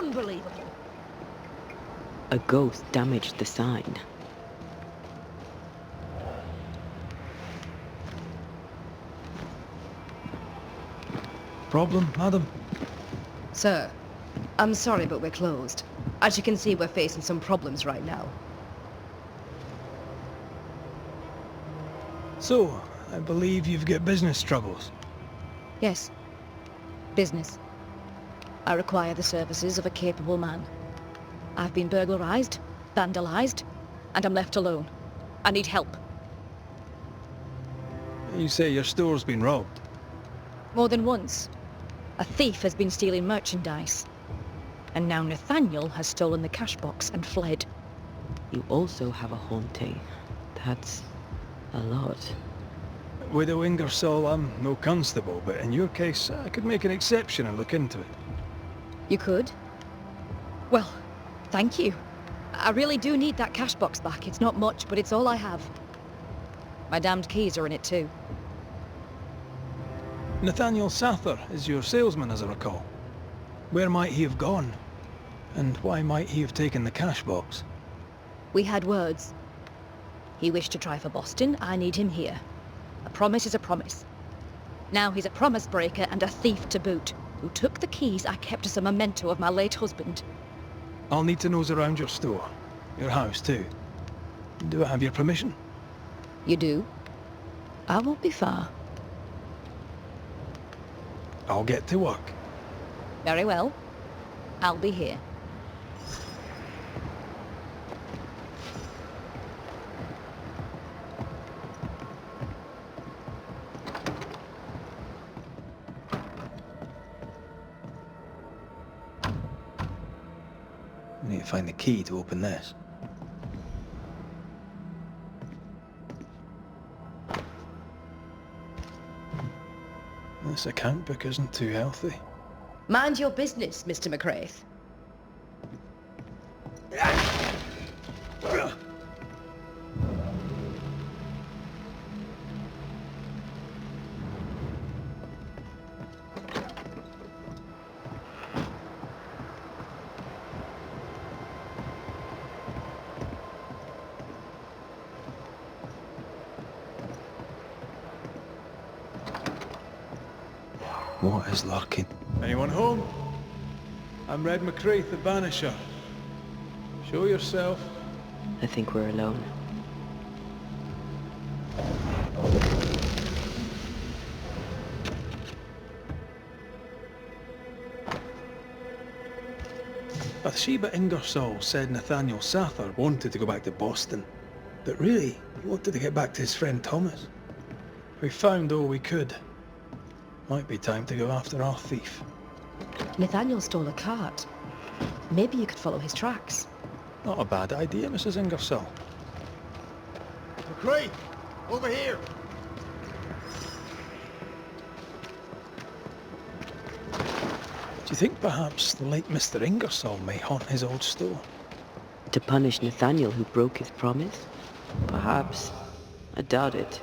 Unbelievable. A ghost damaged the sign. Problem, madam? Sir, I'm sorry, but we're closed. As you can see, we're facing some problems right now. So, I believe you've got business troubles. Yes. Business. I require the services of a capable man. I've been burglarized, vandalized, and I'm left alone. I need help. You say your store's been robbed. More than once. A thief has been stealing merchandise. And now Nathaniel has stolen the cash box and fled. You also have a haunting. That's a lot. Widow Ingersoll, I'm no constable, but in your case, I could make an exception and look into it. You could? Well, thank you. I really do need that cash box back. It's not much, but it's all I have. My damned keys are in it too. Nathaniel Sather is your salesman, as I recall. Where might he have gone? And why might he have taken the cash box? We had words. He wished to try for Boston. I need him here. A promise is a promise. Now he's a promise breaker and a thief to boot, who took the keys I kept as a memento of my late husband. I'll need to nose around your store. Your house, too. Do I have your permission? You do? I won't be far. I'll get to work. Very well. I'll be here. I need to find the key to open this. This account book isn't too healthy. Mind your business, Mr. McCraith. What is lurking? Anyone home? I'm Red McCraith, the Banisher. Show yourself. I think we're alone. Bathsheba Ingersoll said Nathaniel Sather wanted to go back to Boston, but really, he wanted to get back to his friend Thomas. We found all we could. Might be time to go after our thief. Nathaniel stole a cart. Maybe you could follow his tracks. Not a bad idea, Mrs. Ingersoll. McCraith, over here. Do you think perhaps the late Mr. Ingersoll may haunt his old store? To punish Nathaniel who broke his promise? Perhaps. I doubt it.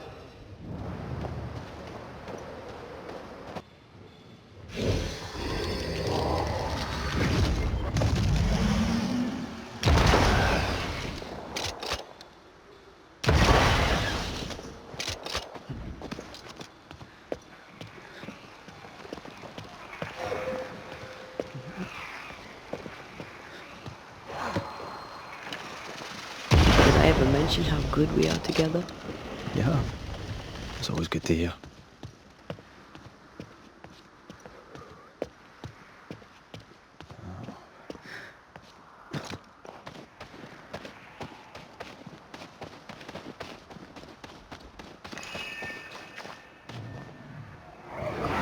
Did I ever mention how good we are together? Yeah. It's always good to hear.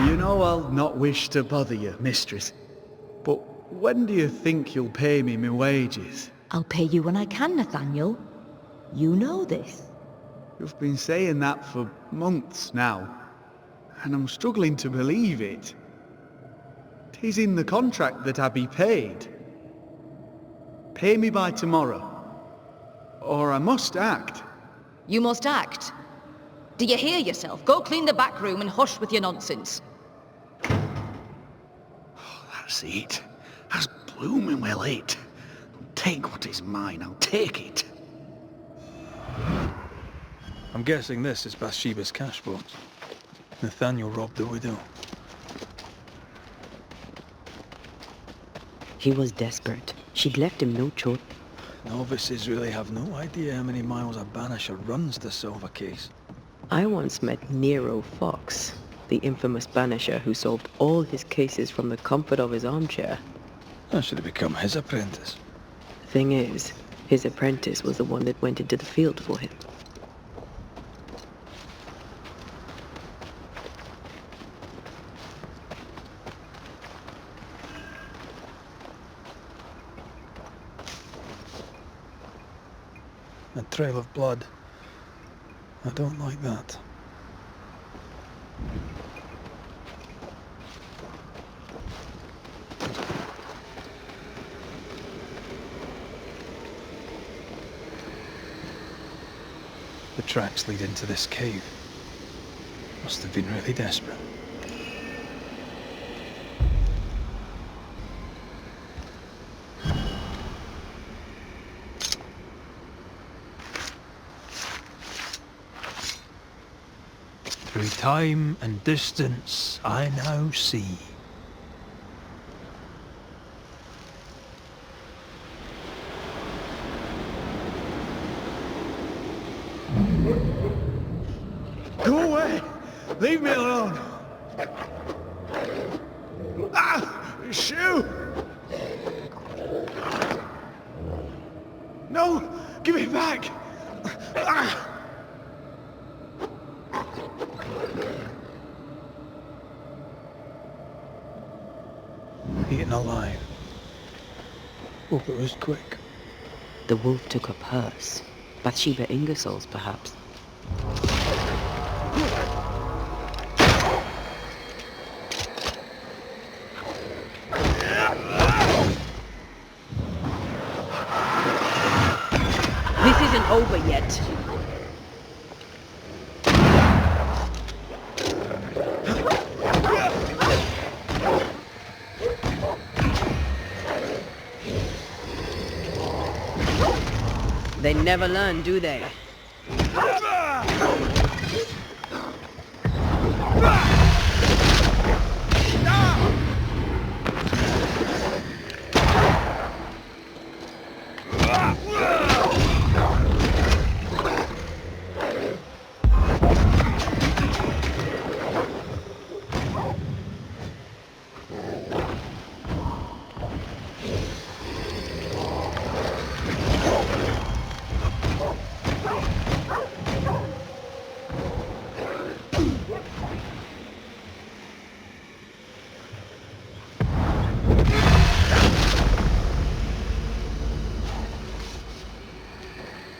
You know I'll not wish to bother you, mistress. But when do you think you'll pay me my wages? I'll pay you when I can, Nathaniel. You know this. You've been saying that for months now, and I'm struggling to believe it. 'Tis in the contract that I be paid. Pay me by tomorrow, or I must act. You must act. Do you hear yourself? Go clean the back room and hush with your nonsense. That's it. That's blooming well it. Take what is mine, I'll take it. I'm guessing this is Bathsheba's cash box. Nathaniel robbed the widow. He was desperate. She'd left him no choice. Novices really have no idea how many miles a banisher runs to solve a case. I once met Nero Fox, the infamous banisher who solved all his cases from the comfort of his armchair. I should have become his apprentice. Thing is, his apprentice was the one that went into the field for him. A trail of blood. I don't like that. The tracks lead into this cave. Must have been really desperate. Through time and distance, I now see. Go away! Leave me alone! Ah! Shoe! No! Give it back! Ah! Eaten alive. Hope it was quick. The wolf took up hers. Bathsheba Ingersoll's, perhaps. This isn't over yet. They never learn, do they?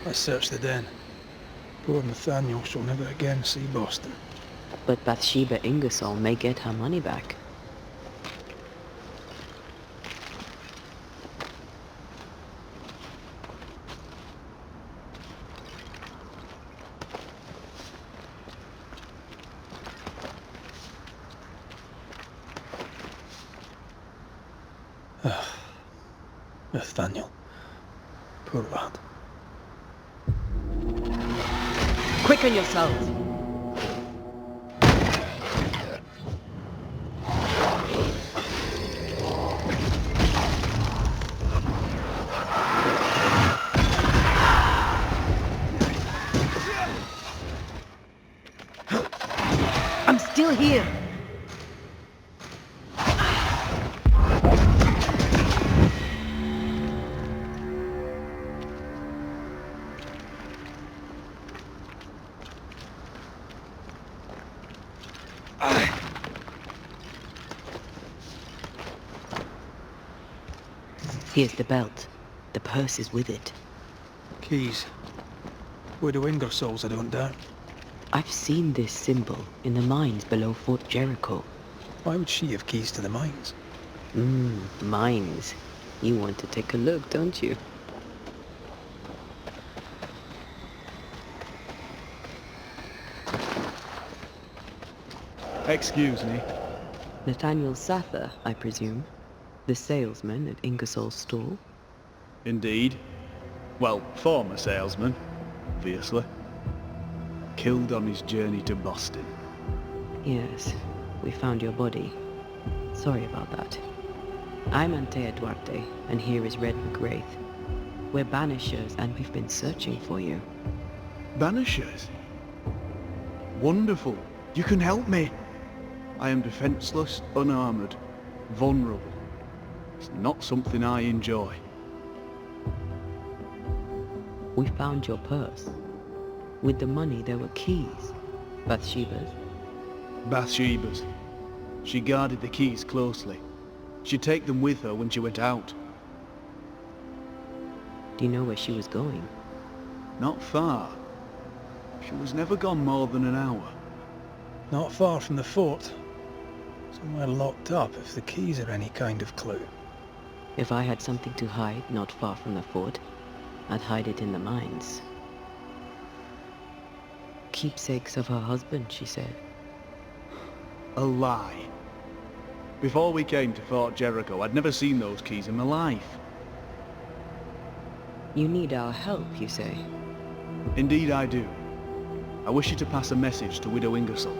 Let's search the den. Poor Nathaniel shall never again see Boston. But Bathsheba Ingersoll may get her money back. Nathaniel. Poor lad. Quicken yourselves! I'm still here! Here's the belt. The purse is with it. Keys. Widow Ingersoll's, I don't doubt. I've seen this symbol in the mines below Fort Jericho. Why would she have keys to the mines? Mines. You want to take a look, don't you? Excuse me. Nathaniel Sather, I presume. The salesman at Ingersoll's store? Indeed. Well, former salesman, obviously. Killed on his journey to Boston. Yes, we found your body. Sorry about that. I'm Antea Duarte, and here is Red McGrath. We're Banishers, and we've been searching for you. Banishers? Wonderful. You can help me. I am defenseless, unarmored, vulnerable. It's not something I enjoy. We found your purse. With the money, there were keys. Bathsheba's. Bathsheba's. She guarded the keys closely. She'd take them with her when she went out. Do you know where she was going? Not far. She was never gone more than an hour. Not far from the fort. Somewhere locked up, if the keys are any kind of clue. If I had something to hide not far from the fort, I'd hide it in the mines. Keepsakes of her husband, she said. A lie. Before we came to Fort Jericho, I'd never seen those keys in my life. You need our help, you say? Indeed I do. I wish you to pass a message to Widow Ingersoll.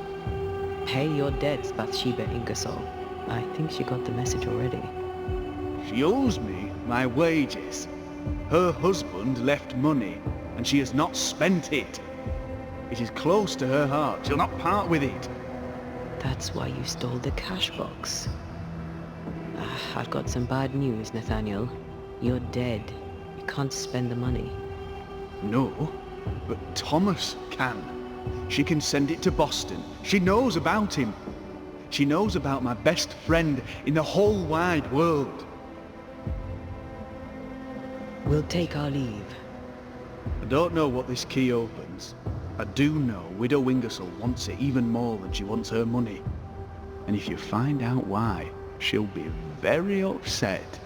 Pay your debts, Bathsheba Ingersoll. I think she got the message already. She owes me my wages. Her husband left money, and she has not spent it. It is close to her heart. She'll not part with it. That's why you stole the cash box. I've got some bad news, Nathaniel. You're dead. You can't spend the money. No, but Thomas can. She can send it to Boston. She knows about him. She knows about my best friend in the whole wide world. We'll take our leave. I don't know what this key opens. I do know Widow Ingersoll wants it even more than she wants her money. And if you find out why, she'll be very upset.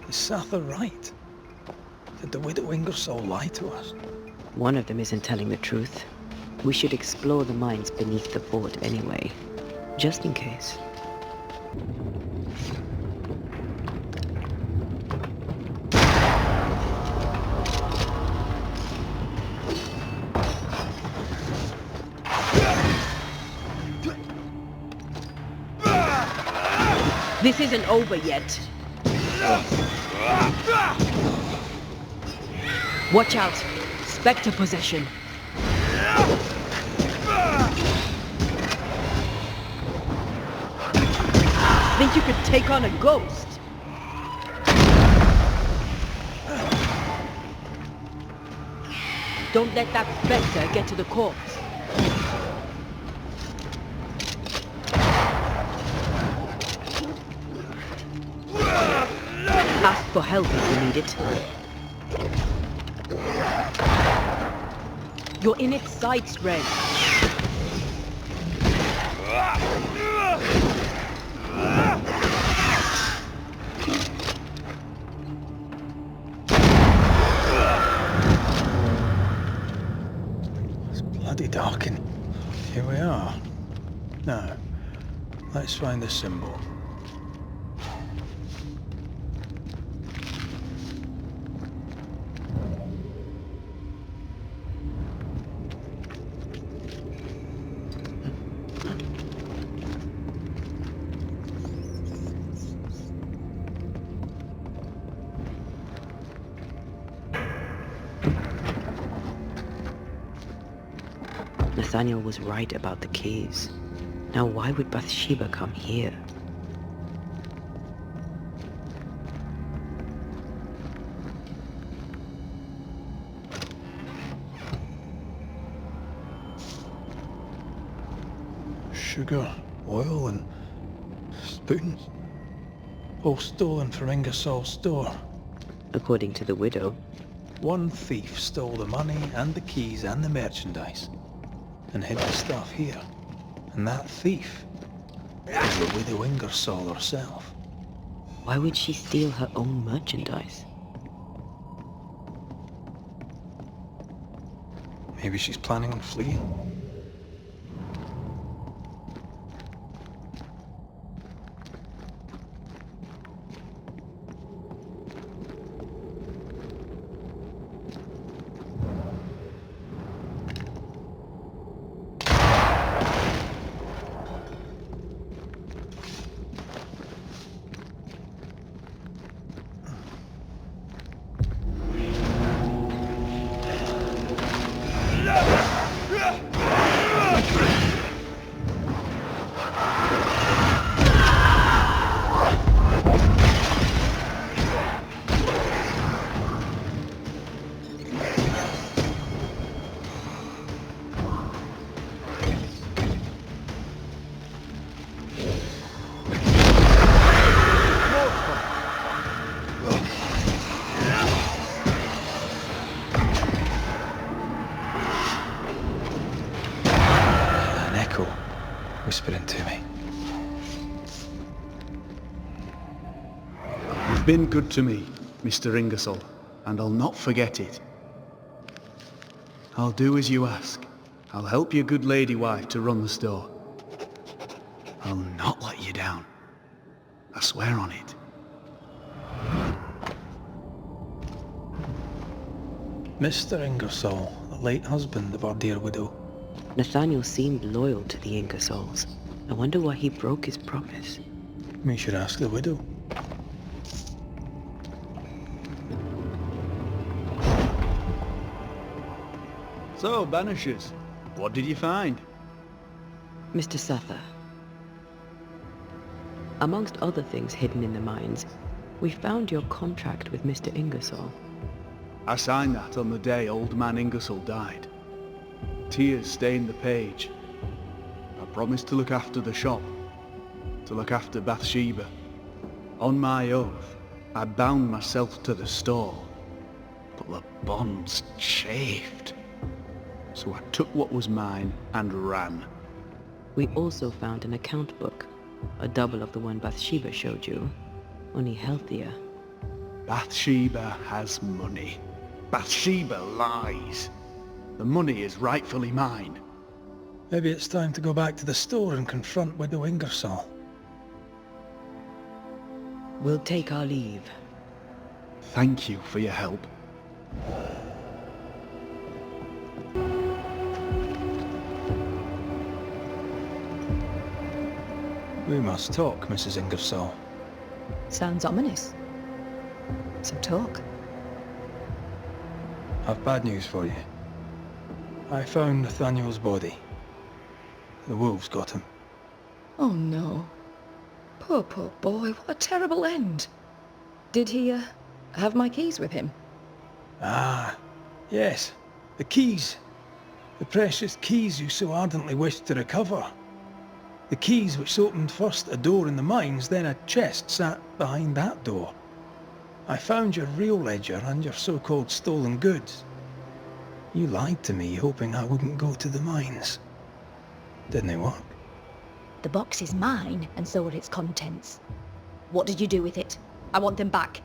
Is Sather right? Did the Widow Ingersoll lie to us? One of them isn't telling the truth. We should explore the mines beneath the fort anyway, just in case. This isn't over yet. Watch out! Spectre possession. Think you could take on a ghost? Don't let that spectre get to the corpse. Ask for help if you need it. You're in its sights, Red. It's bloody dark and here we are. Now, let's find the symbol. Nathaniel was right about the keys. Now why would Bathsheba come here? Sugar, oil and spoons. All stolen from Ingersoll's store. According to the widow. One thief stole the money and the keys and the merchandise and hid the stuff here. And that thief It was the widow Ingersoll herself. Why would she steal her own merchandise? Maybe she's planning on fleeing. Whispering to me. You've been good to me, Mr. Ingersoll, and I'll not forget it. I'll do as you ask. I'll help your good lady wife to run the store. I'll not let you down. I swear on it. Mr. Ingersoll, the late husband of our dear widow. Nathaniel seemed loyal to the Ingersolls. I wonder why he broke his promise. We should ask the widow. So, Banishers, what did you find? Mr. Suther, amongst other things hidden in the mines, we found your contract with Mr. Ingersoll. I signed that on the day old man Ingersoll died. Tears stained the page. I promised to look after the shop, to look after Bathsheba. On my oath, I bound myself to the store, but the bonds chafed. So I took what was mine and ran. We also found an account book, a double of the one Bathsheba showed you, only healthier. Bathsheba has money. Bathsheba lies. The money is rightfully mine. Maybe it's time to go back to the store and confront Widow Ingersoll. We'll take our leave. Thank you for your help. We must talk, Mrs. Ingersoll. Sounds ominous. So talk. I've bad news for you. I found Nathaniel's body. The wolves got him. Oh no. Poor boy, what a terrible end. Did he, have my keys with him? Ah, yes. The keys. The precious keys you so ardently wished to recover. The keys which opened first a door in the mines, then a chest sat behind that door. I found your real ledger and your so-called stolen goods. You lied to me, hoping I wouldn't go to the mines. Didn't it work? The box is mine, and so are its contents. What did you do with it? I want them back.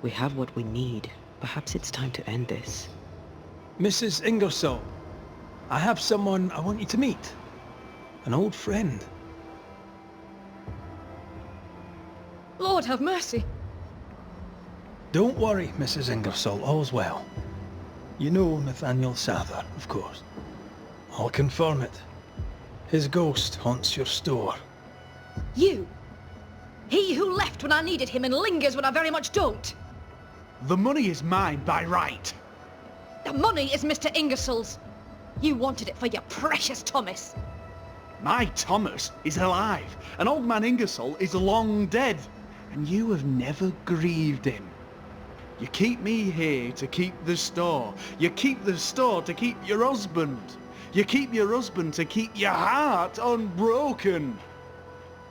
We have what we need. Perhaps it's time to end this. Mrs. Ingersoll, I have someone I want you to meet. An old friend. Lord have mercy. Don't worry, Mrs. Ingersoll, all's well. You know Nathaniel Sather, of course. I'll confirm it. His ghost haunts your store. You! He who left when I needed him and lingers when I very much don't! The money is mine by right. The money is Mr. Ingersoll's. You wanted it for your precious Thomas. My Thomas is alive, and old man Ingersoll is long dead, and you have never grieved him. You keep me here to keep the store. You keep the store to keep your husband. You keep your husband to keep your heart unbroken.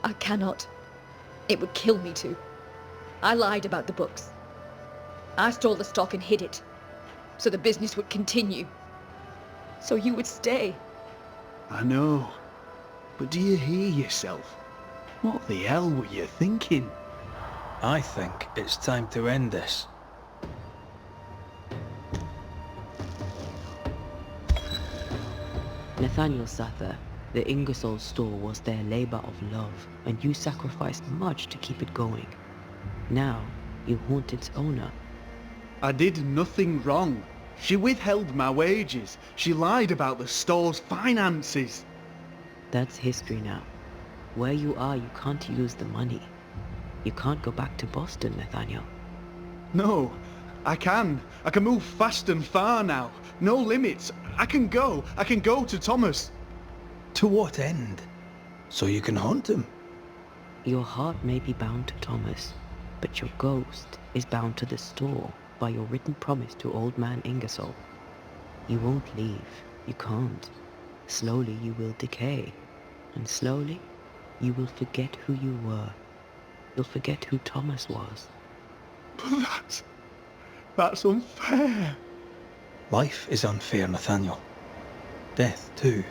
I cannot. It would kill me to. I lied about the books. I stole the stock and hid it, so the business would continue. So you would stay. I know. But do you hear yourself? What the hell were you thinking? I think it's time to end this. Nathaniel Sather, the Ingersoll store was their labor of love, and you sacrificed much to keep it going. Now, you haunt its owner. I did nothing wrong. She withheld my wages. She lied about the store's finances. That's history now. Where you are, you can't use the money. You can't go back to Boston, Nathaniel. No, I can. I can move fast and far now. No limits. I can go. I can go to Thomas. To what end? So you can haunt him? Your heart may be bound to Thomas, but your ghost is bound to the store by your written promise to old man Ingersoll. You won't leave. You can't. Slowly you will decay, and slowly you will forget who you were. You'll forget who Thomas was. But that's unfair. Life is unfair, Nathaniel. Death, too.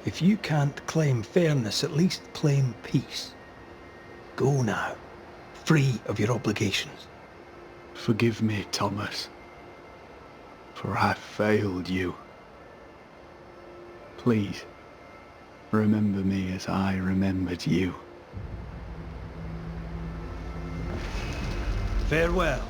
If you can't claim fairness, at least claim peace. Go now, free of your obligations. Forgive me, Thomas, for I failed you. Please, remember me as I remembered you. Farewell.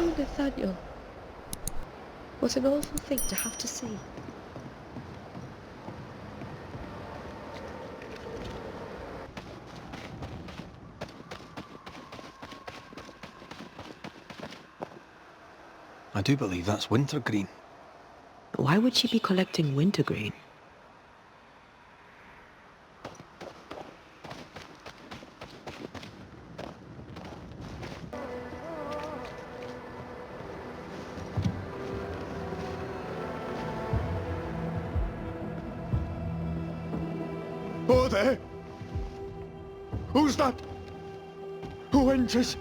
Oh, Nathaniel. What an awful thing to have to see. I do believe that's wintergreen. Why would she be collecting wintergreen? Oh, there! Who's that? Who enters?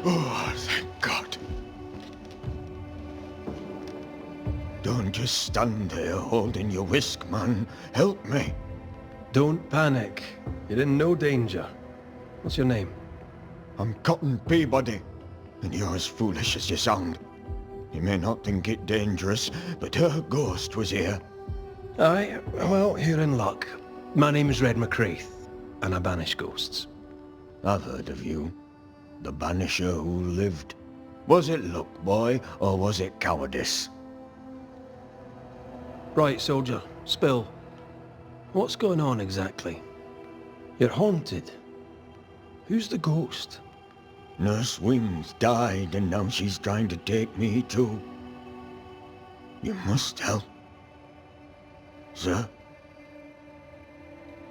Oh, thank God. Don't just stand there holding your whisk, man. Help me. Don't panic. You're in no danger. What's your name? I'm Cotton Peabody, and you're as foolish as you sound. You may not think it dangerous, but her ghost was here. Aye, well, you're in luck. My name's Red McCraith, and I banish ghosts. I've heard of you. The Banisher who lived. Was it luck, boy, or was it cowardice? Right, soldier, spill. What's going on exactly? You're haunted. Who's the ghost? Nurse Wings died, and now she's trying to take me too. You must help. Sir?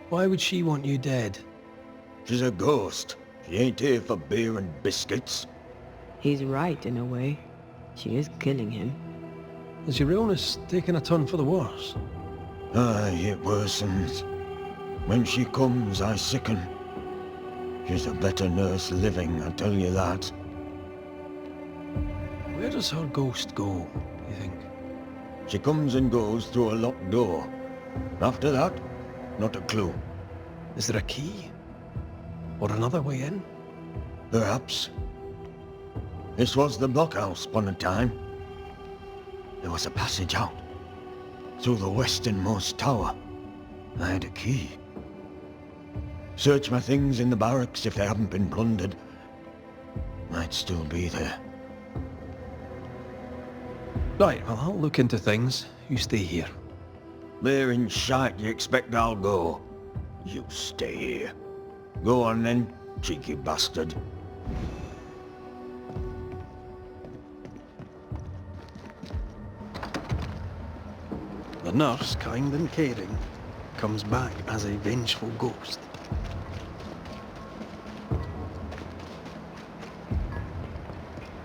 Why would she want you dead? She's a ghost. She ain't here for beer and biscuits. He's right in a way. She is killing him. Is your illness taking a turn for the worse? Aye, it worsens. When she comes, I sicken. She's a better nurse living, I tell you that. Where does her ghost go, you think? She comes and goes through a locked door. After that, not a clue. Is there a key? Or another way in? Perhaps. This was the blockhouse upon a time. There was a passage out. Through the westernmost tower. I had a key. Search my things in the barracks if they haven't been plundered. Might still be there. Right, well, I'll look into things. You stay here. There in shite you expect I'll go. You stay here. Go on then, cheeky bastard. The nurse, kind and caring, comes back as a vengeful ghost.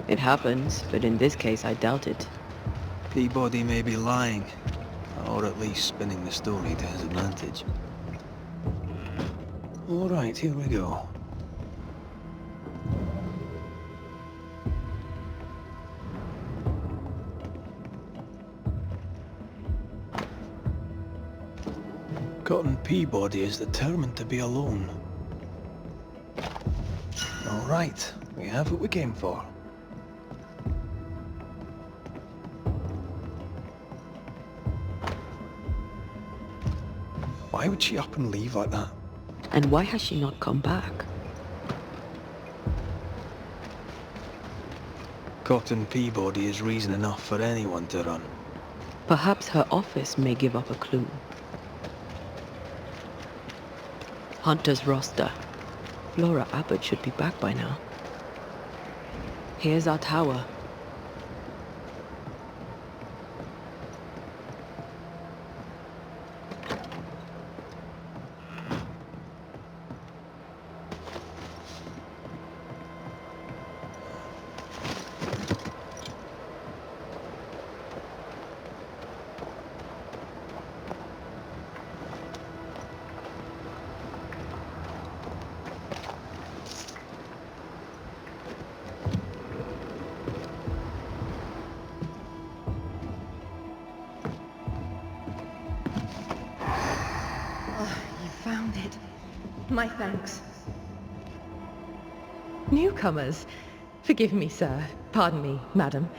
It happens, but in this case I doubt it. Peabody may be lying, or at least spinning the story to his advantage. All right, here we go. Cotton Peabody is determined to be alone. All right, we have what we came for. Why would she up and leave like that? And why has she not come back? Cotton Peabody is reason enough for anyone to run. Perhaps her office may give up a clue. Hunter's roster. Flora Abbott should be back by now. Here's our tower. Found it. My thanks. Newcomers. Forgive me, sir. Pardon me, madam.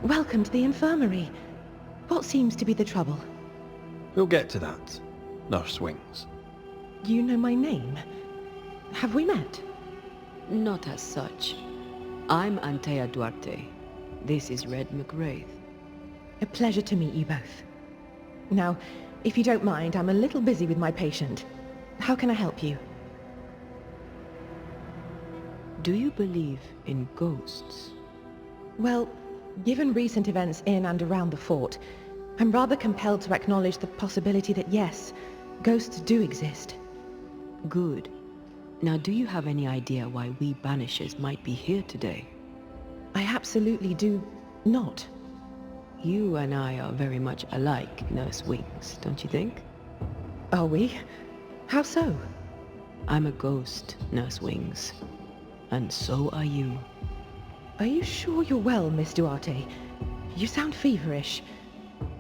Welcome to the infirmary. What seems to be the trouble? We'll get to that, Nurse Wings. You know my name? Have we met? Not as such. I'm Antea Duarte. This is Red McGrath. A pleasure to meet you both. Now, if you don't mind, I'm a little busy with my patient. How can I help you? Do you believe in ghosts? Well, given recent events in and around the fort, I'm rather compelled to acknowledge the possibility that yes, ghosts do exist. Good. Now, do you have any idea why we Banishers might be here today? I absolutely do not. You and I are very much alike, Nurse Wings, don't you think? Are we? How so? I'm a ghost, Nurse Wings. And so are you. Are you sure you're well, Miss Duarte? You sound feverish.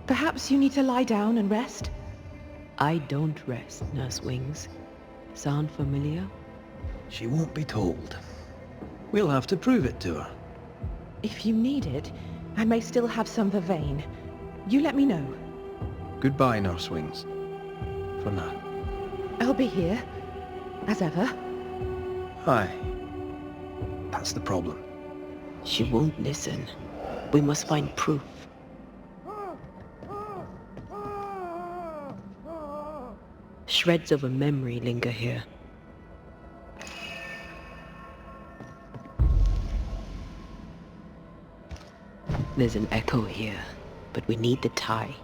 Perhaps you need to lie down and rest? I don't rest, Nurse Wings. Sound familiar? She won't be told. We'll have to prove it to her. If you need it, I may still have some vervain. You let me know. Goodbye, Nurse Wings. For now. I'll be here, as ever. Aye. That's the problem. She won't listen. We must find proof. Shreds of a memory linger here. There's an echo here, but we need the tie.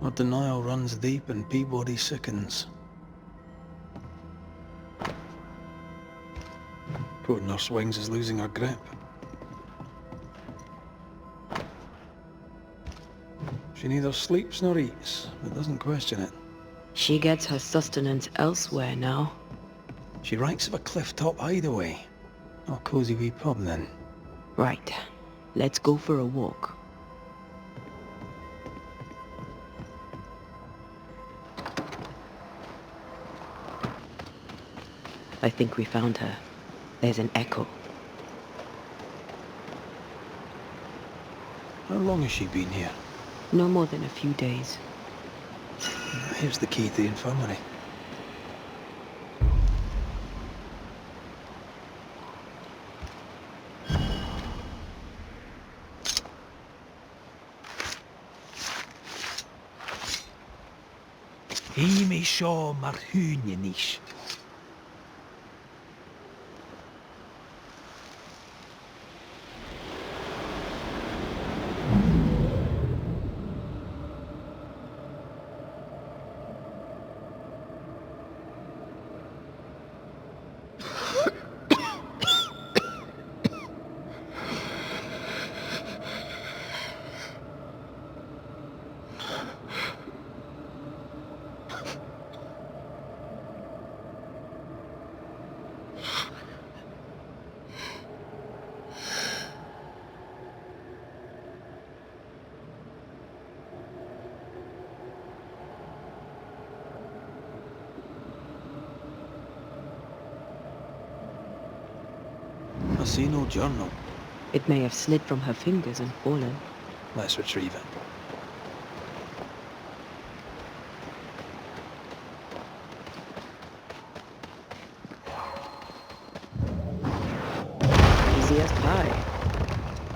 Our denial runs deep and Peabody sickens. Poor Nurse Wings is losing her grip. She neither sleeps nor eats, but doesn't question it. She gets her sustenance elsewhere now. She writes of a cliff-top hideaway. A cozy wee pub, then. Right. Let's go for a walk. I think we found her. There's an echo. How long has she been here? No more than a few days. Here's the key to the infirmary. Hí seo mar húne níos. see no journal. It may have slid from her fingers and fallen. Let's retrieve it. Easy as pie.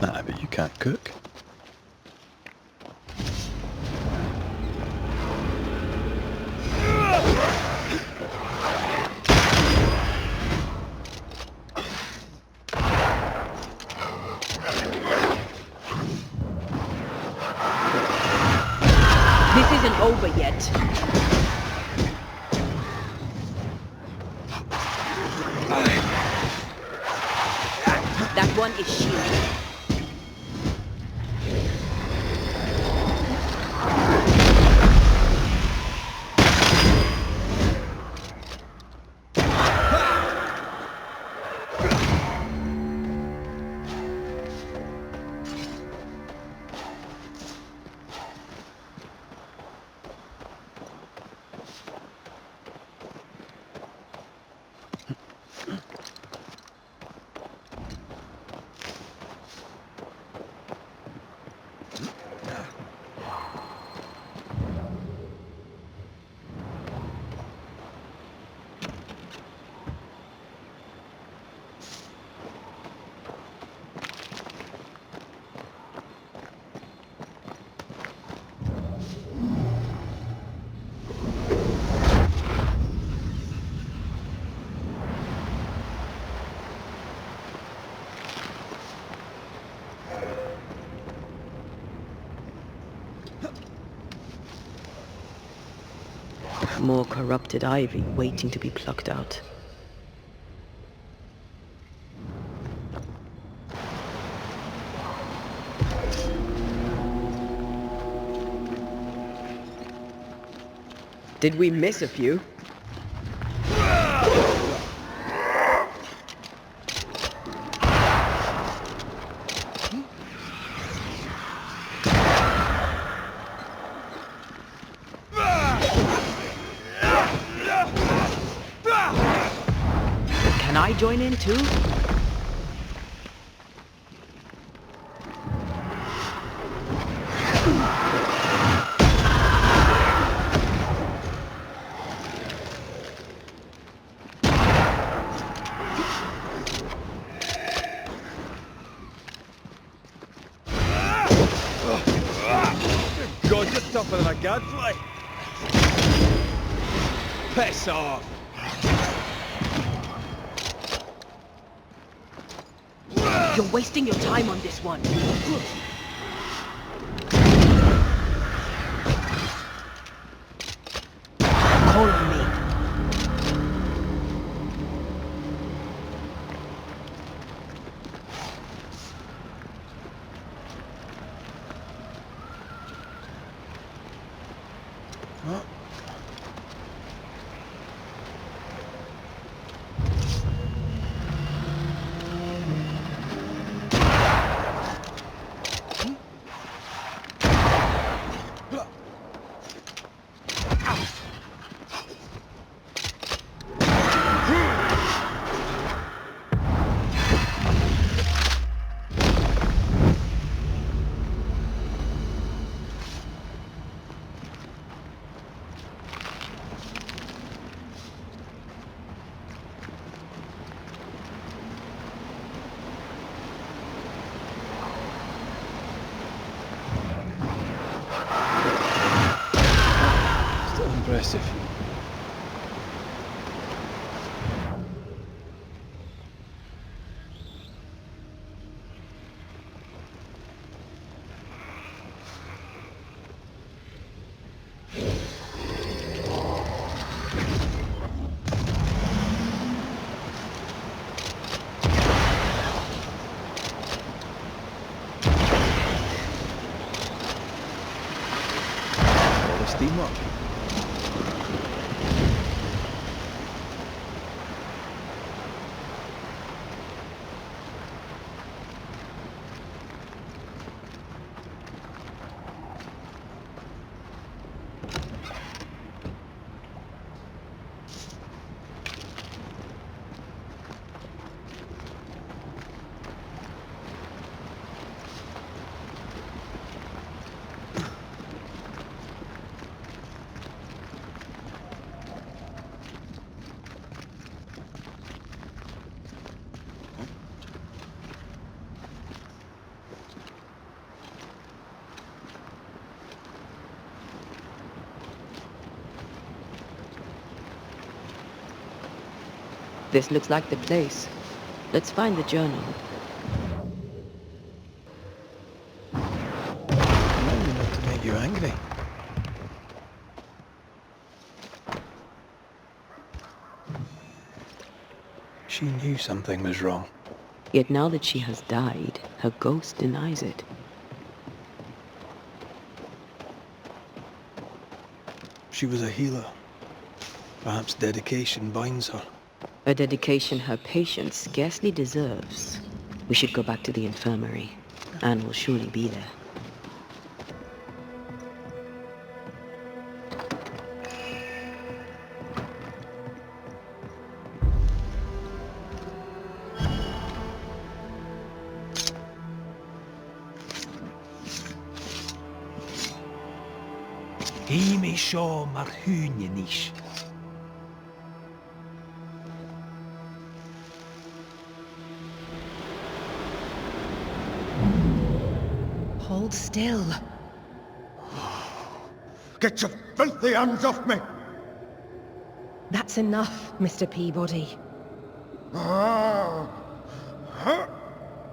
Nah, but you can't cook. This isn't over yet. That one is shielded. More corrupted ivy waiting to be plucked out. Did we miss a few? Can I join in too? God, you're tougher than a gadfly. Piss off. You're wasting your time on this one. Call on me. What? Still impressive. All the steam up. This looks like the place. Let's find the journal. Remember not to make you angry. She knew something was wrong. Yet now that she has died, her ghost denies it. She was a healer. Perhaps dedication binds her. A dedication her patient scarcely deserves. We should go back to the infirmary. Anne will surely be there. Himi seo mar húne níos. Hold still. Get your filthy hands off me! That's enough, Mr. Peabody.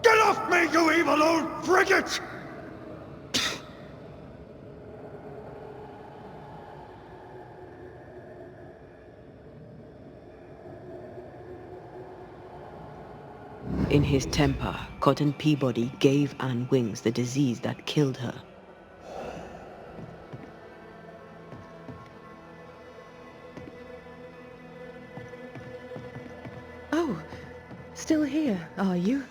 Get off me, you evil old frigate! In his temper, Cotton Peabody gave Anne Wings the disease that killed her. Oh, still here, are you?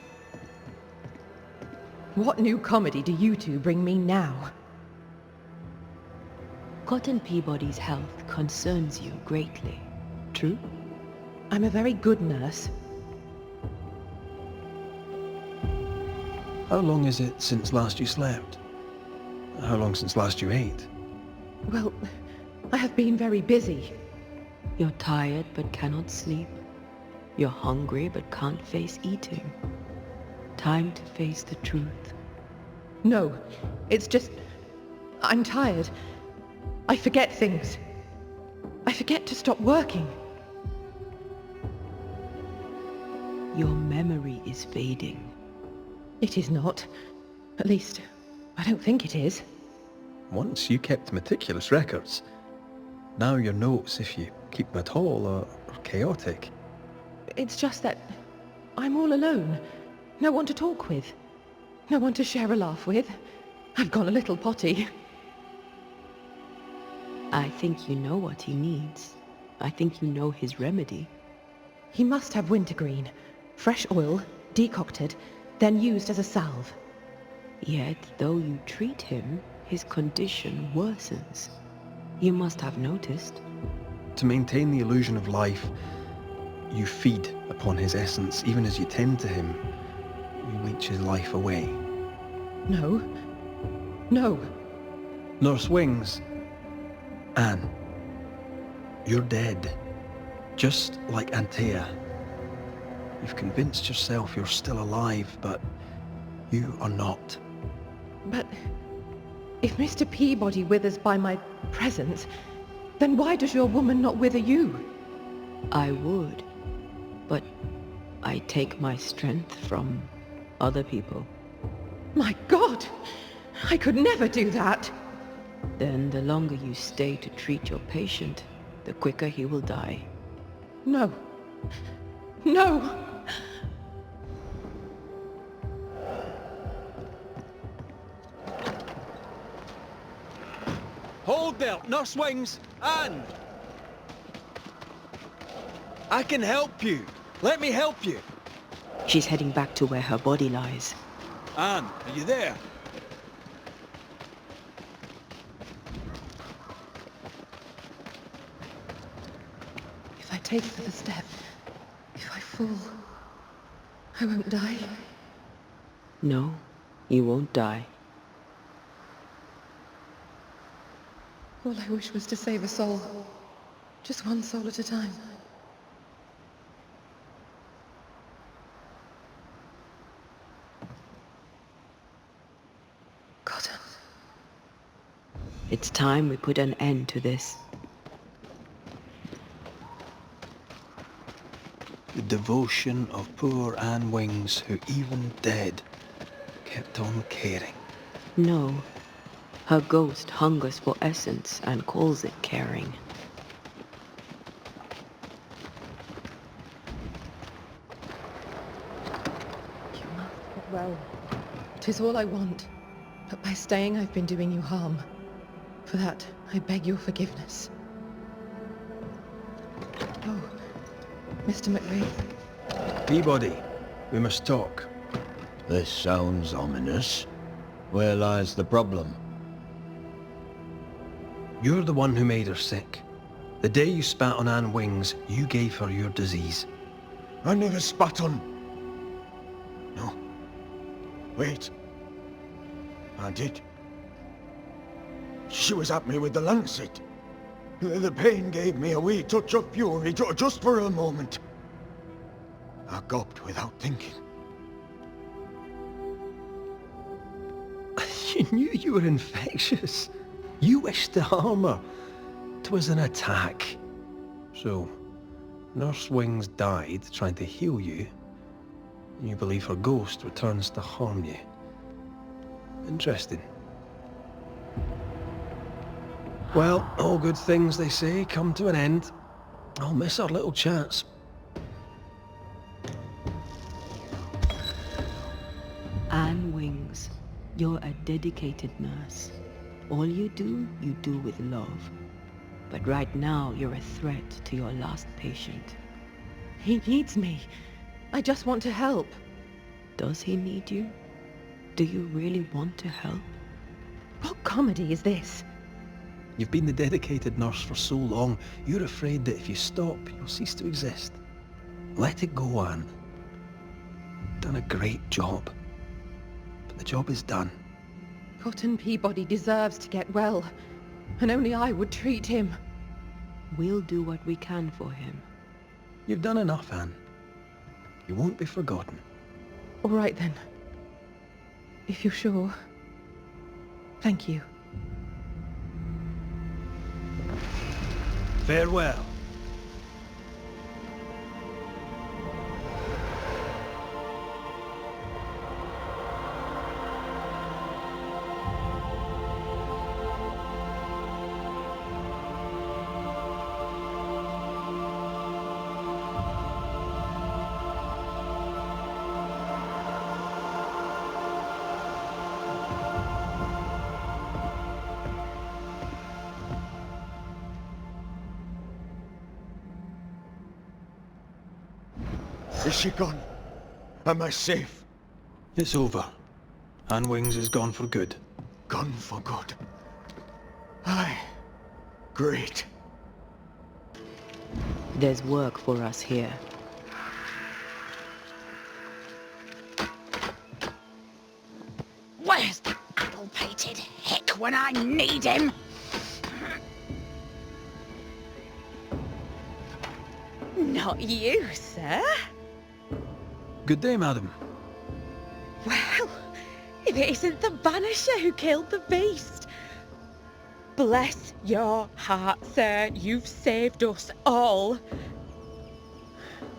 What new comedy do you two bring me now? Cotton Peabody's health concerns you greatly. True? I'm a very good nurse. How long is it since last you slept? How long since last you ate? Well, I have been very busy. You're tired but cannot sleep. You're hungry but can't face eating. Time to face the truth. No, it's just... I'm tired. I forget things. I forget to stop working. Your memory is fading. It is not. At least, I don't think it is. Once you kept meticulous records. Now your notes, if you keep them at all, are chaotic. It's just that I'm all alone. No one to talk with. No one to share a laugh with. I've gone a little potty. I think you know what he needs. I think you know his remedy. He must have wintergreen. Fresh oil, decocted, then used as a salve. Yet, though you treat him, his condition worsens. You must have noticed. To maintain the illusion of life, you feed upon his essence. Even as you tend to him, you leech his life away. No. No. Nurse Wings. Anne. You're dead. Just like Antea. You've convinced yourself you're still alive, but you are not. But if Mr. Peabody withers by my presence, then why does your woman not wither you? I would, but I take my strength from other people. My God! I could never do that! Then the longer you stay to treat your patient, the quicker he will die. No. No! Hold there, Nurse Wings! Anne! I can help you. Let me help you. She's heading back to where her body lies. Anne, are you there? If I take another step, if I fall, I won't die. No, you won't die. All I wish was to save a soul. Just one soul at a time. Cotton. It's time we put an end to this. The devotion of poor Anne Wings, who even dead kept on caring. No. Her ghost hungers for essence and calls it caring. You must get well. 'Tis all I want. But by staying, I've been doing you harm. For that, I beg your forgiveness. Oh, Mr. McWraith. Peabody, we must talk. This sounds ominous. Where lies the problem? You're the one who made her sick. The day you spat on Anne Wings, you gave her your disease. I never spat on... No. Wait. I did. She was at me with the lancet. The pain gave me a wee touch of fury, just for a moment. I gulped without thinking. You knew you were infectious. You wished to harm her. 'Twas an attack. So, Nurse Wings died trying to heal you. You believe her ghost returns to harm you. Interesting. Well, all good things, they say, come to an end. I'll miss our little chats. Anne Wings, you're a dedicated nurse. All you do with love. But right now, you're a threat to your last patient. He needs me. I just want to help. Does he need you? Do you really want to help? What comedy is this? You've been the dedicated nurse for so long, you're afraid that if you stop, you'll cease to exist. Let it go, Anne. You've done a great job. But the job is done. Cotton Peabody deserves to get well, and only I would treat him. We'll do what we can for him. You've done enough, Anne. You won't be forgotten. All right then. If you're sure. Thank you. Farewell. Is she gone? Am I safe? It's over. Anne Wings is gone for good. Gone for good. Aye. Great. There's work for us here. Where's the apple-pated hick when I need him? Not you, sir. Good day, madam. Well, if it isn't the Banisher who killed the beast. Bless your heart, sir. You've saved us all.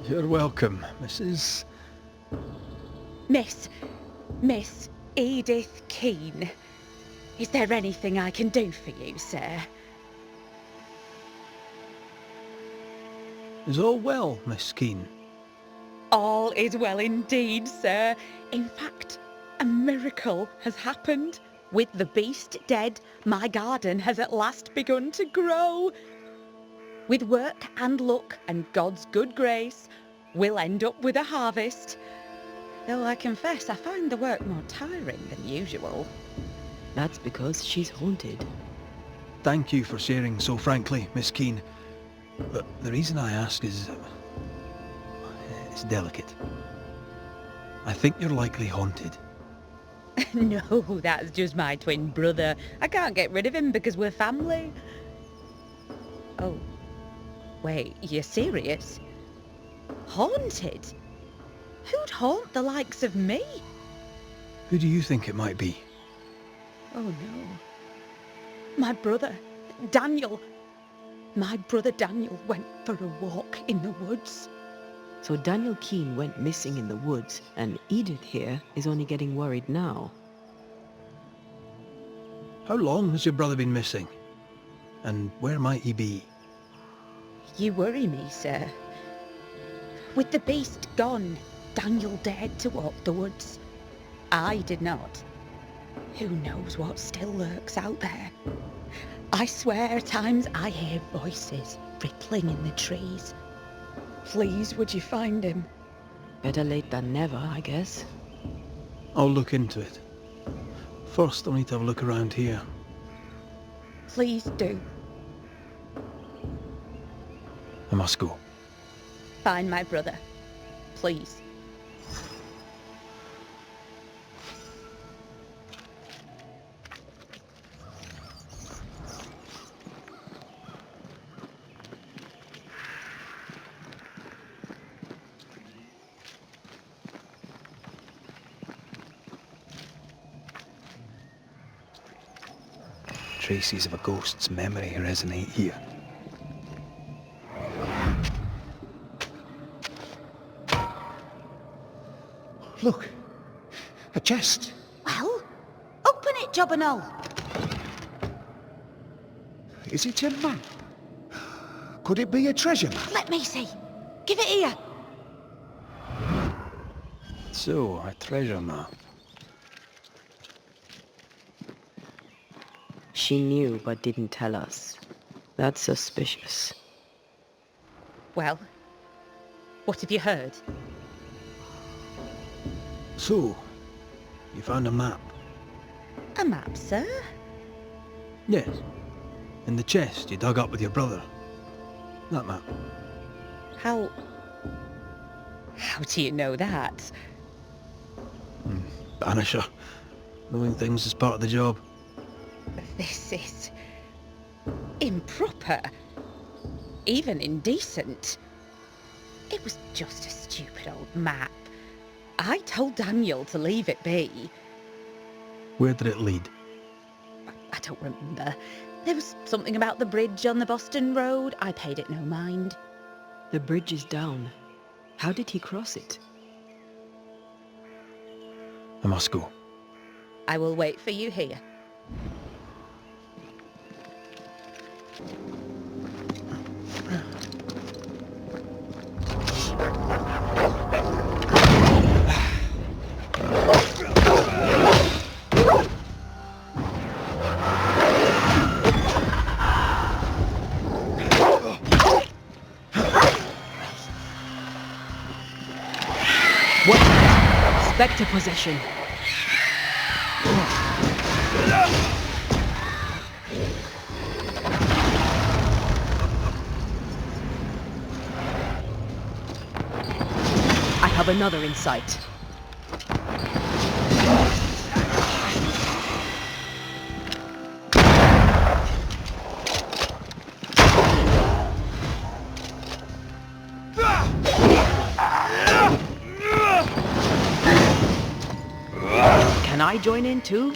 You're welcome, Mrs... Miss Edith Keane. Is there anything I can do for you, sir? Is all well, Miss Keane? All is well indeed, sir. In fact, a miracle has happened. With the beast dead, my garden has at last begun to grow. With work and luck and God's good grace, we'll end up with a harvest. Though I confess I find the work more tiring than usual. That's because she's haunted. Thank you for sharing so frankly, Miss Keane. But the reason I ask is... it's delicate. I think you're likely haunted. No, that's just my twin brother. I can't get rid of him because we're family. Oh, wait, you're serious? Haunted? Who'd haunt the likes of me? Who do you think it might be? Oh no. My brother, Daniel. My brother Daniel went for a walk in the woods. So Daniel Keene went missing in the woods, and Edith here is only getting worried now. How long has your brother been missing? And where might he be? You worry me, sir. With the beast gone, Daniel dared to walk the woods. I did not. Who knows what still lurks out there? I swear at times I hear voices rippling in the trees. Please, would you find him? Better late than never, I guess. I'll look into it. First, I'll need to have a look around here. Please do. I must go. Find my brother. Please. Traces of a ghost's memory resonate here. Look, a chest. Well, open it, Job and all. Is it a map? Could it be a treasure map? Let me see. Give it here. So, a treasure map. She knew but didn't tell us. That's suspicious. Well, what have you heard? So, you found a map? A map, sir? Yes. In the chest you dug up with your brother. That map. How do you know that? Banisher. Knowing things is part of the job. This is improper. Even indecent. It was just a stupid old map. I told Daniel to leave it be. Where did it lead? I don't remember. There was something about the bridge on the Boston Road. I paid it no mind. The bridge is down. How did he cross it? I must go. I will wait for you here. Spectre possession. I have another in sight. Can I join in too?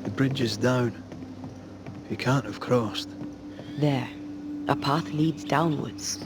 The bridge is down. You can't have crossed. There. A path leads downwards.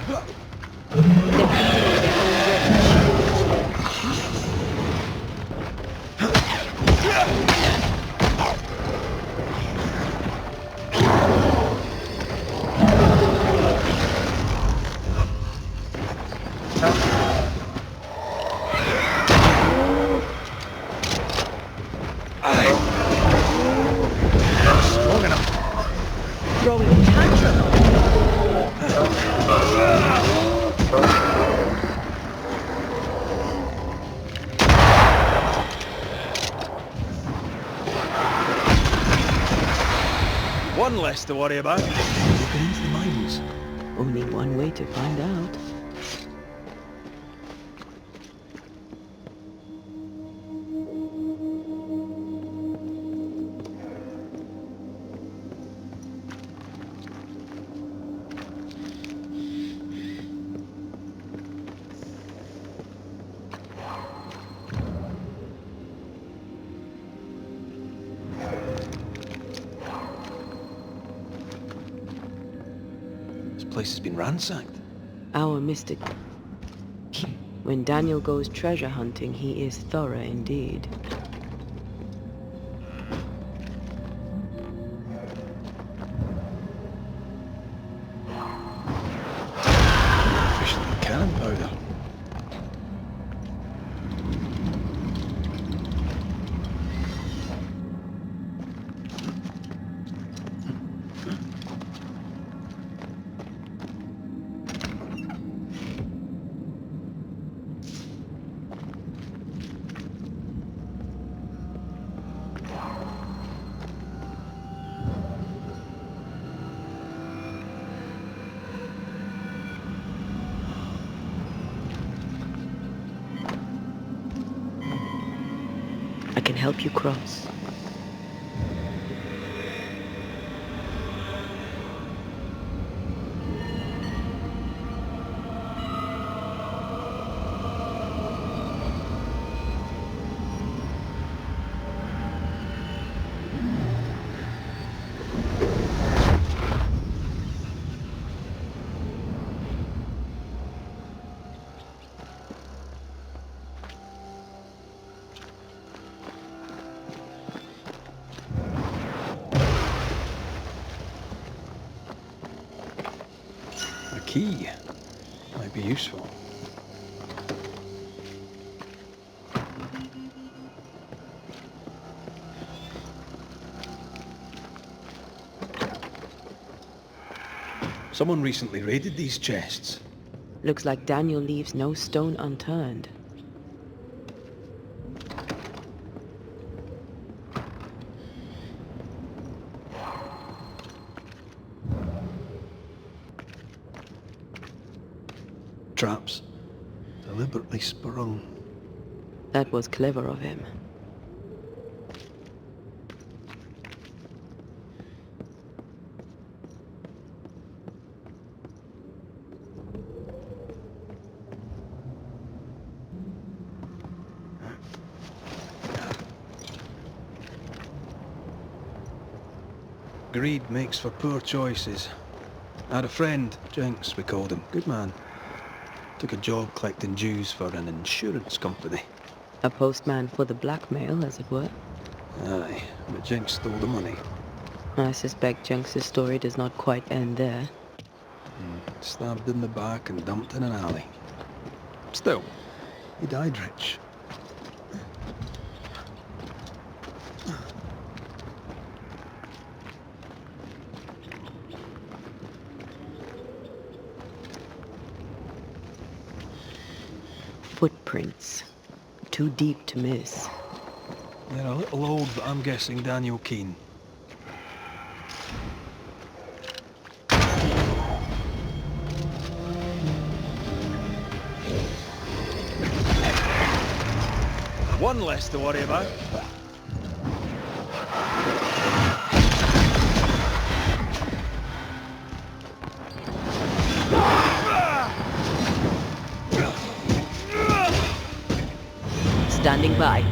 They're beating over their own Strong enough. throwing a tantrum. One less to worry about. Looking into the mines. Only one way to find out. This place has been ransacked. Our mystic. When Daniel goes treasure hunting, he is thorough indeed. Officially cannon powder. I can help you cross. A key. Might be useful. Someone recently raided these chests. Looks like Daniel leaves no stone unturned. Traps. Deliberately sprung. That was clever of him. Greed makes for poor choices. I had a friend, Jinx we called him, good man. Took a job collecting dues for an insurance company. A postman for the blackmail, as it were. Aye, but Jinx stole the money. I suspect Jenks' story does not quite end there. Stabbed in the back and dumped in an alley. Still, he died rich. Footprints. Too deep to miss. They're a little old, but I'm guessing Daniel Keen. One less to worry about. Standing by.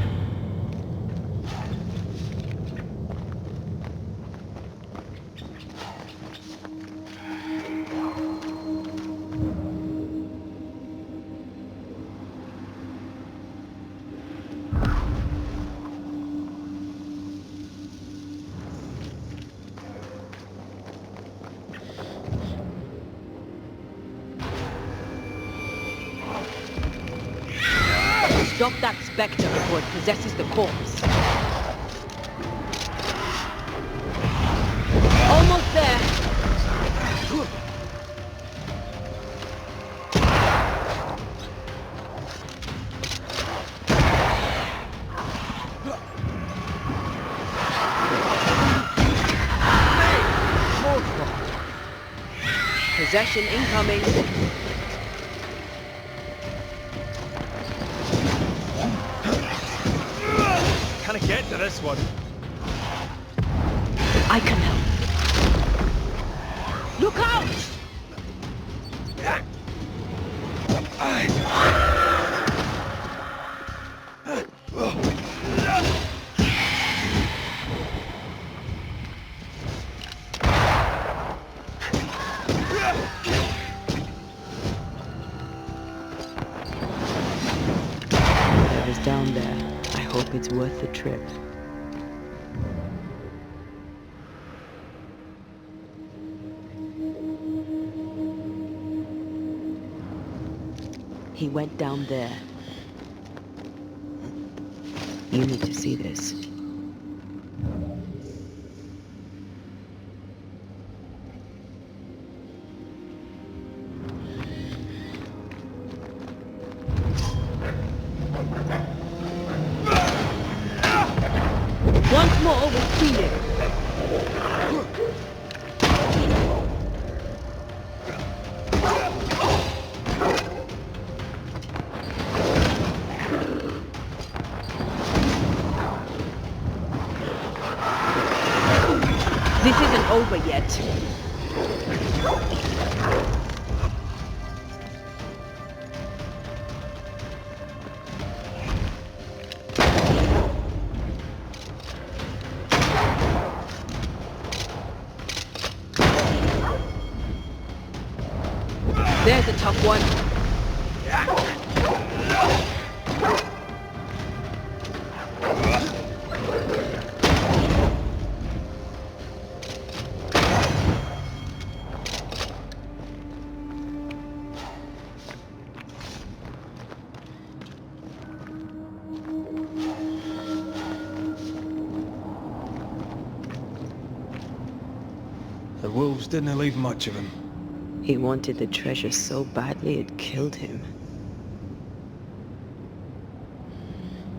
Stop that spectre before it possesses the corpse. Almost there. Possession incoming. Can I get to this one? I can help. Look out! Whatever's down there, I hope it's worth the trip. He went down there. You need to see this. Once more with feeling. This isn't over yet. There's a tough one. The wolves didn't leave much of him. He wanted the treasure so badly it killed him.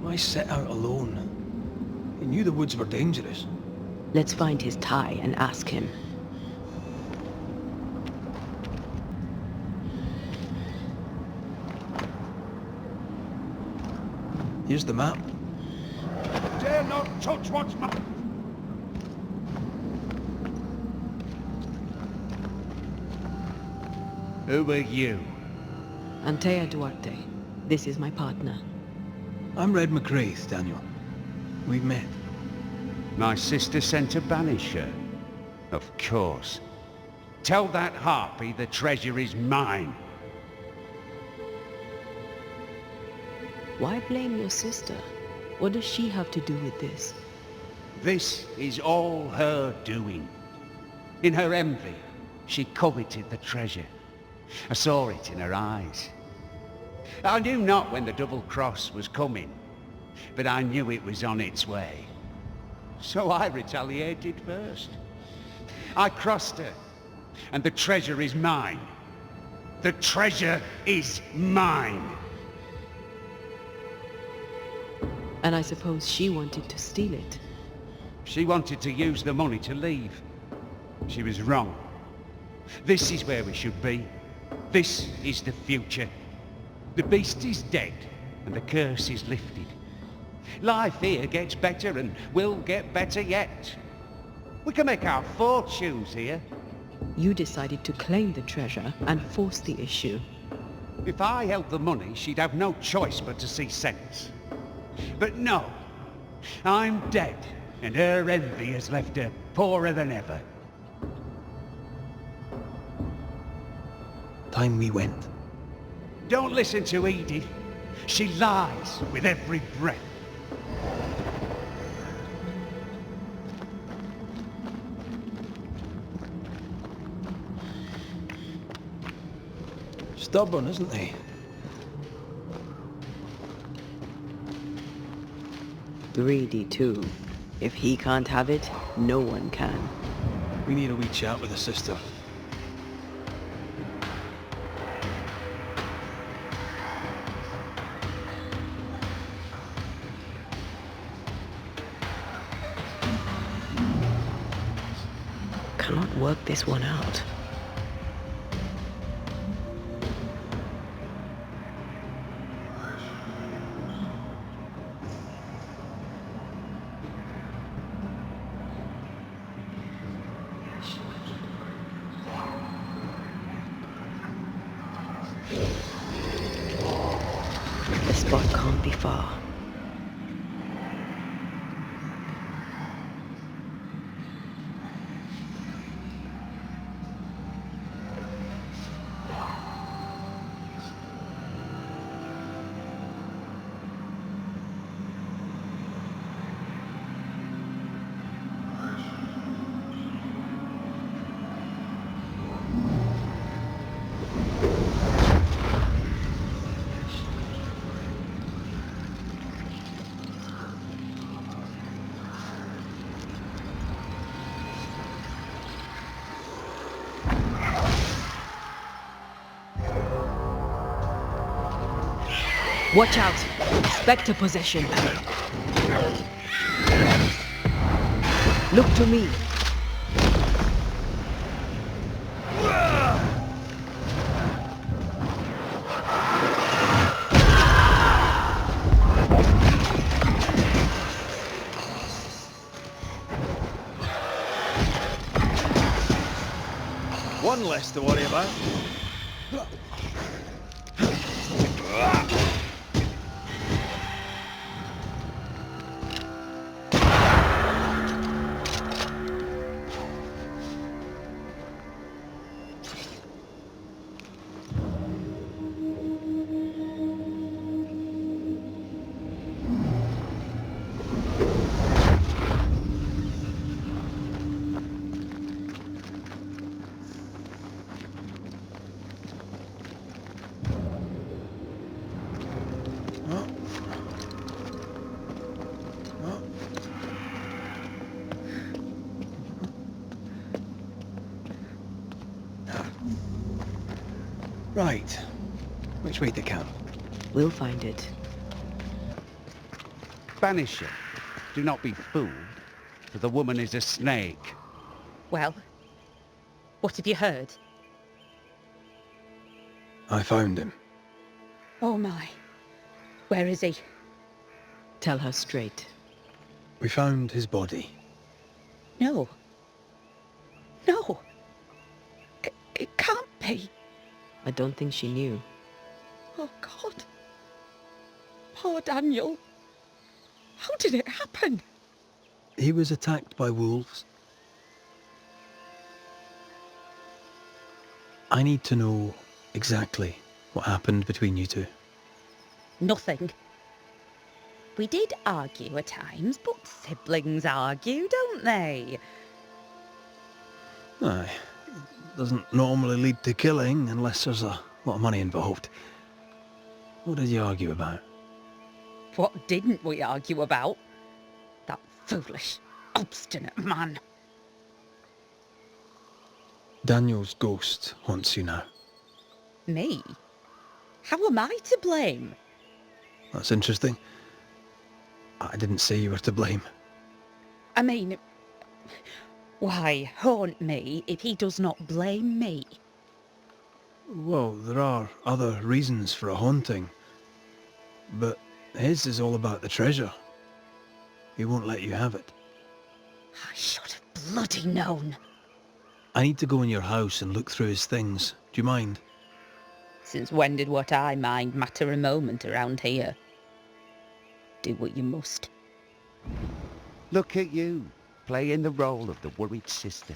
Why set out alone? He knew the woods were dangerous. Let's find his tie and ask him. Here's the map. Dare not touch what's mine. Who are you? Antea Duarte. This is my partner. I'm Red McGrath, Daniel. We've met. My sister sent a banisher. Of course. Tell that harpy the treasure is mine. Why blame your sister? What does she have to do with this? This is all her doing. In her envy, she coveted the treasure. I saw it in her eyes. I knew not when the double cross was coming, but I knew it was on its way. So I retaliated first. I crossed her, and the treasure is mine. The treasure is mine. And I suppose she wanted to steal it. She wanted to use the money to leave. She was wrong. This is where we should be. This is the future. The beast is dead, and the curse is lifted. Life here gets better, and will get better yet. We can make our fortunes here. You decided to claim the treasure and force the issue. If I held the money, she'd have no choice but to see sense. But no, I'm dead, and her envy has left her poorer than ever. Time we went. Don't listen to Edie. She lies with every breath. Stubborn, isn't he? Greedy too. If he can't have it, no one can. We need a wee chat with the sister. Cannot work this one out. The spot can't be far. Watch out! Spectre possession. Look to me. One less to worry about. Right. Which way to camp? We'll find it. Banisher, do not be fooled, for the woman is a snake. Well, what have you heard? I found him. Oh my. Where is he? Tell her straight. We found his body. No. No. It can't be. I don't think she knew. Oh God. Poor Daniel. How did it happen? He was attacked by wolves. I need to know exactly what happened between you two. Nothing. We did argue at times, but siblings argue, don't they? Aye. Doesn't normally lead to killing unless there's a lot of money involved. What did you argue about? What didn't we argue about? That foolish, obstinate man. Daniel's ghost haunts you now. Me? How am I to blame? That's interesting. I didn't say you were to blame. I mean, why haunt me if he does not blame me? Well, there are other reasons for a haunting. But his is all about the treasure. He won't let you have it. I should have bloody known. I need to go in your house and look through his things. Do you mind? Since when did what I mind matter a moment around here? Do what you must. Look at you, playing the role of the worried sister.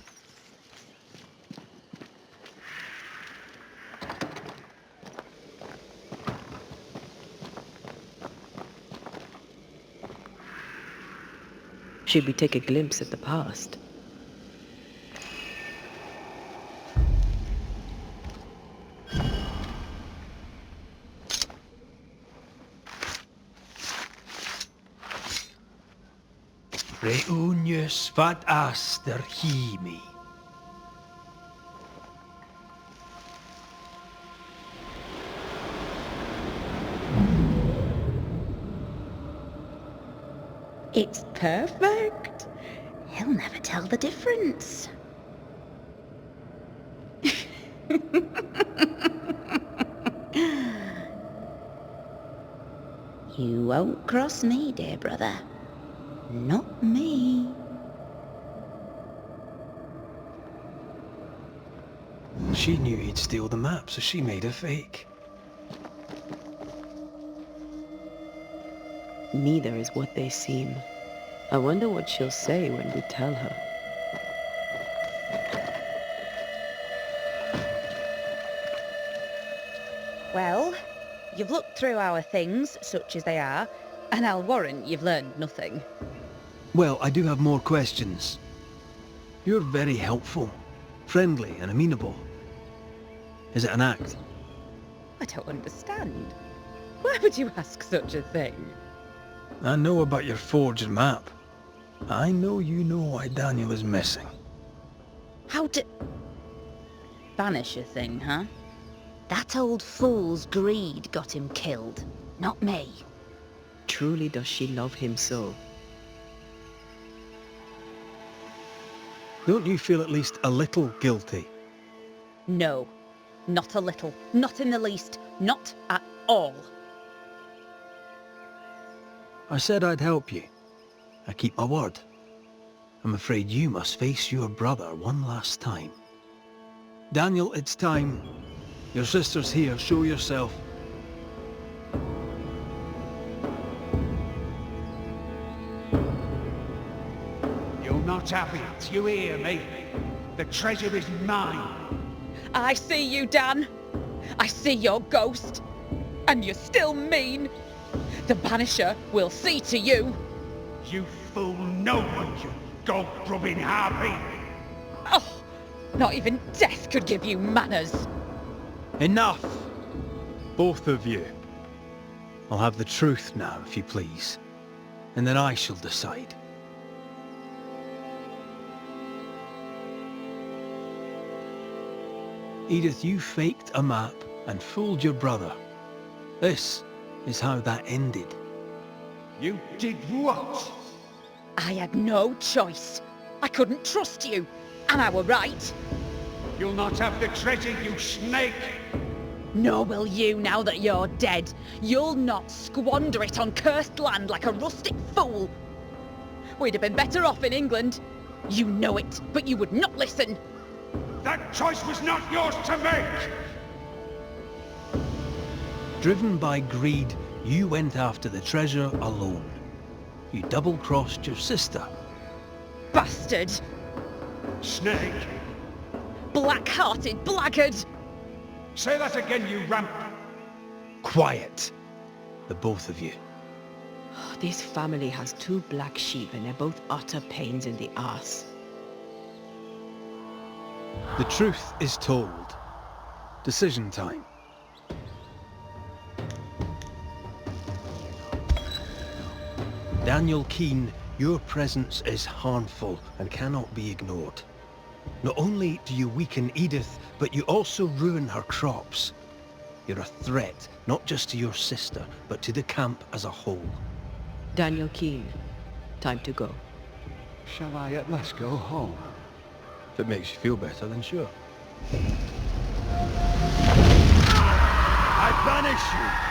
Should we take a glimpse at the past? Reunius vat aster himi. It's perfect. He'll never tell the difference. You won't cross me, dear brother. Not me. She knew he'd steal the map, so she made a fake. Neither is what they seem. I wonder what she'll say when we tell her. Well, you've looked through our things, such as they are, and I'll warrant you've learned nothing. Well, I do have more questions. You're very helpful, friendly and amenable. Is it an act? I don't understand. Why would you ask such a thing? I know about your forged map. I know you know why Daniel is missing. How to... Banisher thing, huh? That old fool's greed got him killed, not me. Truly does she love him so? Don't you feel at least a little guilty? No, not a little, not in the least, not at all. I said I'd help you. I keep my word. I'm afraid you must face your brother one last time. Daniel, it's time. Your sister's here. Show yourself. You're not have it, you hear me? The treasure is mine. I see you, Dan. I see your ghost. And you're still mean. The Banisher will see to you. You fool no one, you dog-grubbing harpy. Oh, not even death could give you manners. Enough! Both of you. I'll have the truth now, if you please. And then I shall decide. Edith, you faked a map and fooled your brother. This is how that ended. You did what? I had no choice. I couldn't trust you. And I were right. You'll not have the treasure, you snake! Nor will you now that you're dead. You'll not squander it on cursed land like a rustic fool. We'd have been better off in England. You know it, but you would not listen. That choice was not yours to make! Driven by greed, you went after the treasure alone. You double-crossed your sister. Bastard! Snake! Black-hearted blackguard! Say that again, you ramp! Quiet, the both of you. This family has two black sheep and they're both utter pains in the arse. The truth is told. Decision time. Daniel Keane, your presence is harmful and cannot be ignored. Not only do you weaken Edith, but you also ruin her crops. You're a threat, not just to your sister, but to the camp as a whole. Daniel Keane, time to go. Shall I at last go home? If it makes you feel better, then sure. I banish you!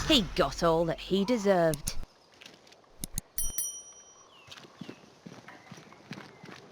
He got all that he deserved.